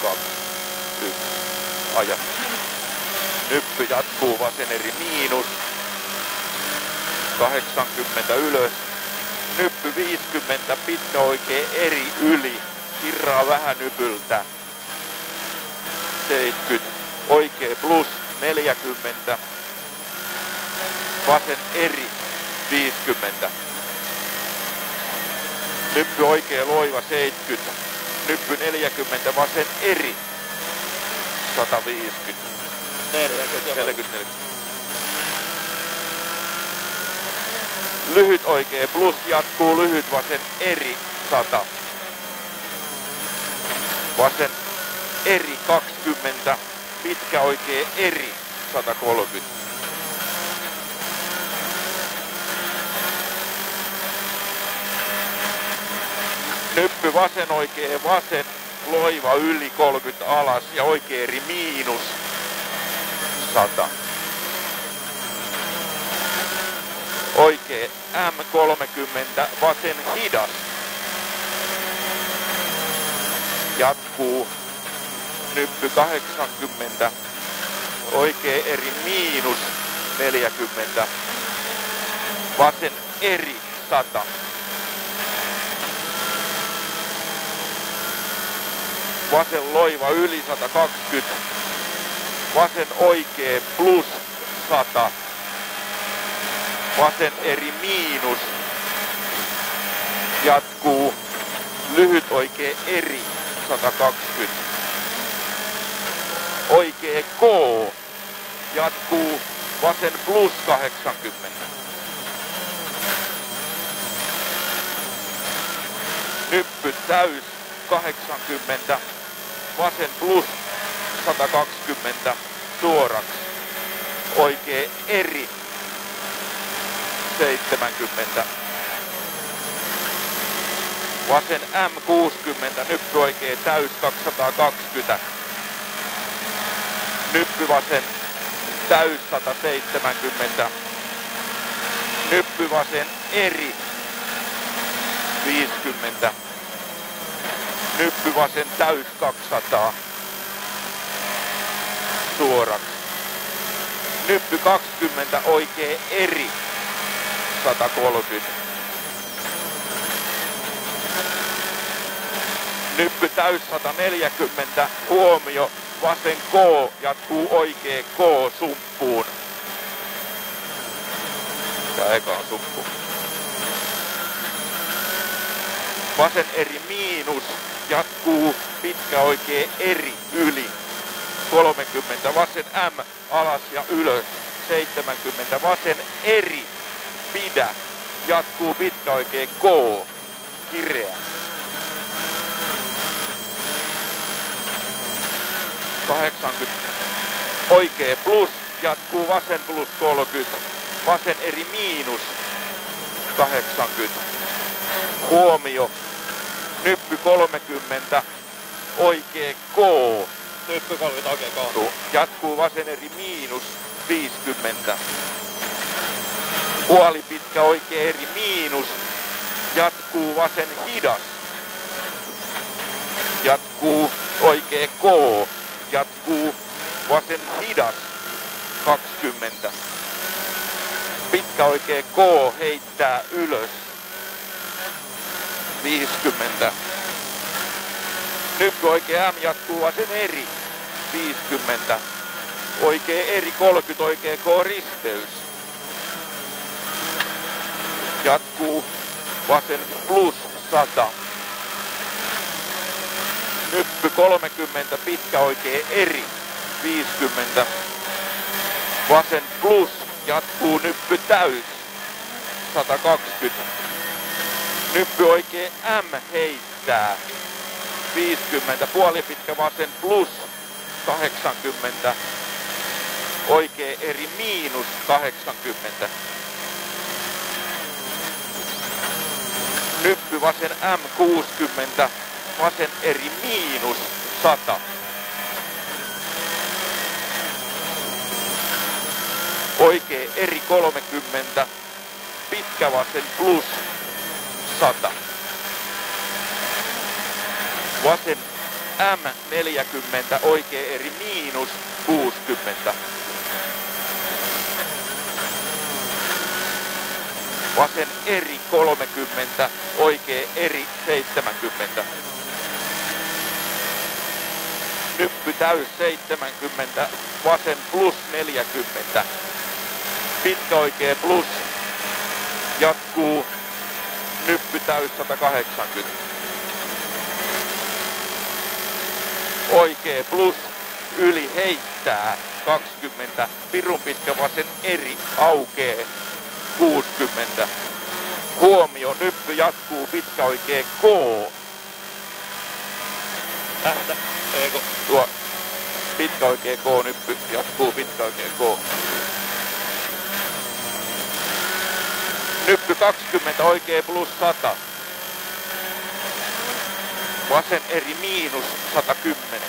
2, 1, aja. Nyppy jatkuu, vasen eri miinus. 80 ylös. Nyppy 50, pitkä oikea eri yli. Kirraa vähän nypyltä. 70, oikea plus 40. Vasen eri 50. Nyppy oikea loiva 70. Nyppy 40, vasen eri 150. 40. Lyhyt oikea plus jatkuu, lyhyt vasen eri 100. Vasen eri 20, pitkä oikea eri 130. Nyppy vasen oikea vasen, loiva yli 30 alas ja oikea eri miinus 100. Oikea M30, vasen hidas. Jatkuu. Nyppy 80. Oikea eri miinus 40. Vasen eri 100. Vasen loiva yli 120. Vasen oikea plus 100. Vasen eri miinus. Jatkuu. Lyhyt oikea eri 120. Oikea K. Jatkuu. Vasen plus 80. Nyppy täys 80. Vasen plus 120 suoraksi. Oikea eri 70. Vasen M60, nyppy oikea täys 220. Nyppy vasen täys 170. Nyppy vasen eri 50. Nyppy vasen täys 200. Suoraksi. Nyppy 20 oikea eri 130. Nyppy täys 140, huomio, vasen K jatkuu oikea K sumppuun. Tää eka on sumppu. Vasen eri miinus jatkuu pitkä oikea eri yli. 30, vasen M alas ja ylös. 70, vasen eri pidä jatkuu pitkä oikea K kireä. 80, oikea plus jatkuu, vasen plus 30, vasen eri miinus 80. Huomio, nyppy 30, oikea K. Nyppy 30, oikea K. Jatkuu, vasen eri miinus 50. Puoli pitkä oikea eri miinus. Jatkuu, vasen hidas. Jatkuu, oikea K. Jatkuu, vasen hidas 20. Pitkä oikea K heittää ylös 50. Nyppy oikea M jatkuu, vasen eri 50. Oikea eri 30, oikea K risteys. Jatkuu, vasen plus 100. Nyppy 30, pitkä oikea eri 50. Vasen plus jatkuu, nyppy täys 120. Nyppy oikea M heittää 50. Puoli pitkä vasen plus 80. Oikea eri miinus 80. Nyppy vasen M60. Vasen eri miinus 100. Oikea eri 30. Pitkä vasen plus 100. Vasen M40, oikea eri miinus 60. Vasen eri 30, oikea eri 70. Nyppy täys 70, vasen plus 40. Pitkä oikea plus, jatkuu, nyppy täys 180. Oikea plus, yli heittää 20, pirun pitkä vasen eri aukee 60. Huomio, nyppy jatkuu, pitkä oikea K. Tähtä, eikö? Tuo pitkä oikea K, nyppy jatkuu, pitkä oikea K. Nyppy 20, oikea plus 100. Vasen eri miinus 110.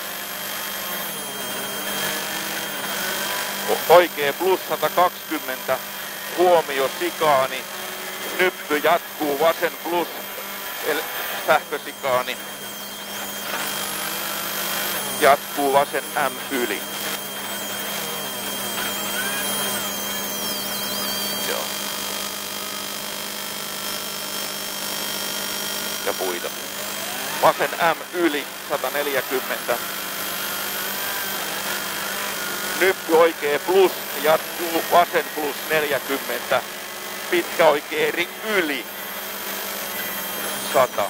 Oikea plus 120. Huomio sikaani. Nyppy jatkuu, vasen plus sähkösikaani. Jatkuu vasen M yli. Joo. Ja puita. Vasen M yli 140. Nyppy oikea plus, jatkuu vasen plus 40. Pitkä oikea eri yli 100.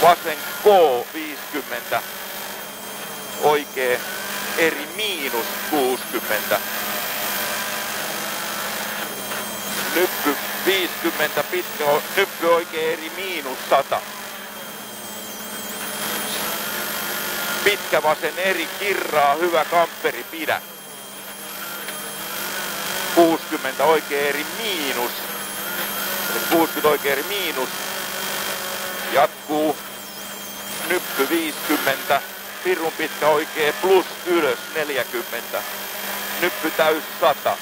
Vasen K 50. Oikea eri miinus 60. Nyppy 50, pitkä nyppy oikea eri miinus 100. Pitkä vasen eri kirraa, hyvä kampperi, pidä. 60 oikea eri miinus. Eli 60 oikea eri miinus. Jatkuu. Nyppy 50. Pirun pitkä oikea plus ylös 40. Nyppy täys 100.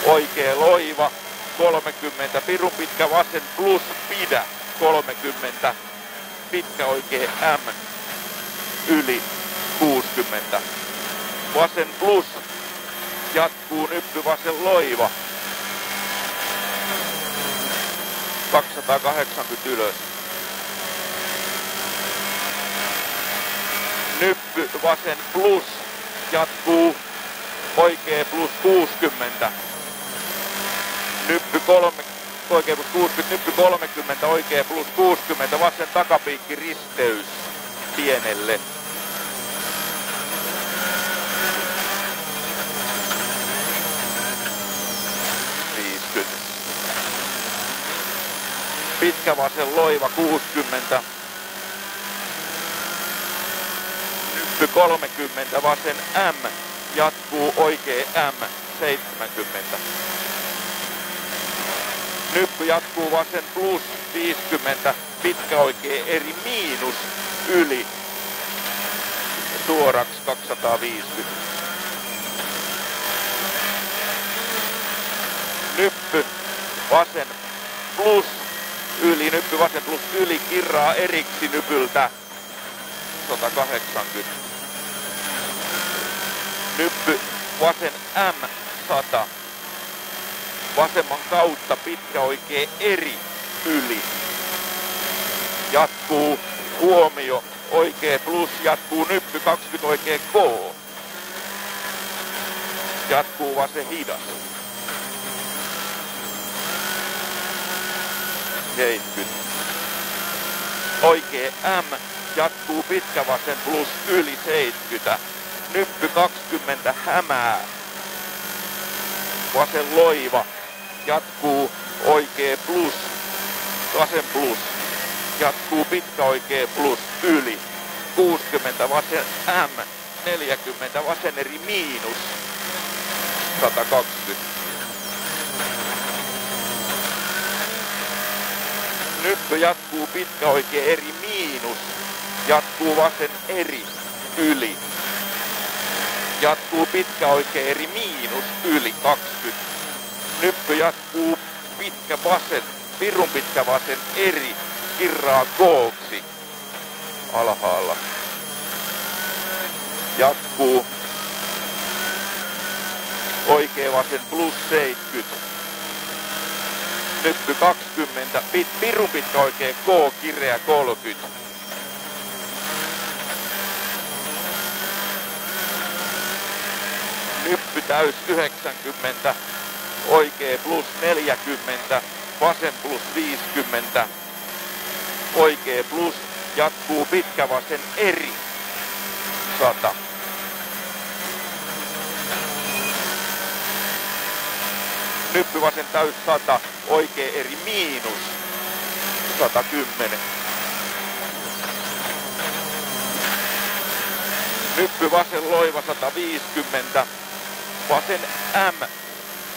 Oikea loiva 30. Pirun pitkä vasen plus pidä 30. Pitkä oikea M yli 60. Vasen plus jatkuu, nyppy vasen loiva 280 ylös. Nyppy vasen plus jatkuu, oikea plus 60. Nyppy oikea plus 60, nyppy 30, oikea plus 60, vasen takapiikki risteys pienelle. Pitkä vasen loiva 60. Nyppy 30, vasen M jatkuu, oikea M 70. Nyppy jatkuu, vasen plus 50, pitkä oikea eri miinus yli suoraksi 250. Nyppy vasen plus yli, nyppy vasen plus yli, kirraa eriksi nypyltä 180. Nyppy vasen M 100. Vasemman kautta pitkä oikea eri yli. Jatkuu, huomio, oikea plus, jatkuu nyppy 20 oikea K. Jatkuu vasen hidas. 70. Oikea M jatkuu, pitkä vasen plus yli 70. Nyppy 20 hämää. Vasen loiva jatkuu, oikea plus, vasen plus. Jatkuu, pitkä oikea plus yli 60, vasen M 40, vasen eri miinus 120. Nyppy jatkuu, pitkä oikea eri miinus. Jatkuu, vasen eri yli. Jatkuu, pitkä oikea eri miinus yli 20. Nyppy jatkuu, pitkä vasen pirun pitkä vasen eri, kirraa kooksi. Alhaalla. Jatkuu. Oikea vasen plus 70. Nyppy 20. Pirun pitkä oikea K, kireä 30. Nyppy täys 90. Oikea plus 40. Vasen plus 50. Oikea plus. Jatkuu pitkä vasen eri. 100. Nyppy vasen täys 100. Oikea eri miinus. 110. Nyppy vasen loiva 150. Vasen M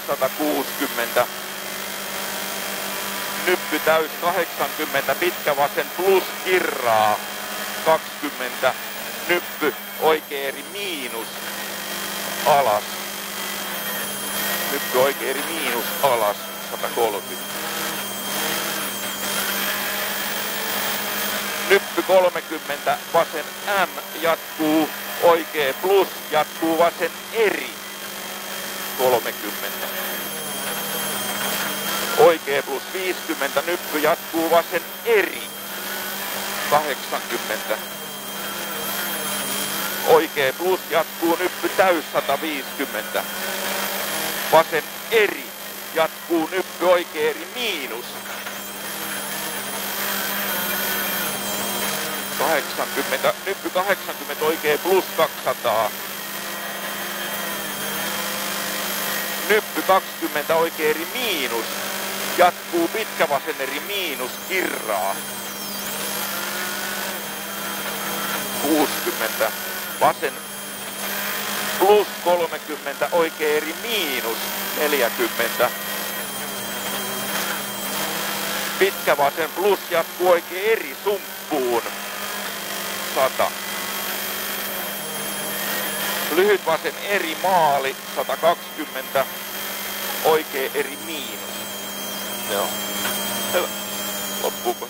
160. Nyppy täys 80. Pitkä vasen plus kirraa 20. Nyppy oikea eri miinus alas. Nyppy oikea eri miinus alas 130. Nyppy 30. Vasen M jatkuu oikea plus, jatkuu vasen eri 30. Oikea plus 50, nyppy jatkuu vasen eri 80. Oikea plus jatkuu nyppy täys 150. Vasen eri jatkuu nyppy oikea eri miinus 80. Nyppy 80 oikea plus 200. Nyppy 20 oikea eri miinus. Jatkuu pitkä vasen eri miinus kirraa. 60. Vasen plus 30 oikea eri miinus 40. Pitkä vasen plus jatkuu oikea eri sumppuun 100. Lyhyt vasen eri maali 120. Oikea eri miinus. Joo. Hyvä. Loppuuko?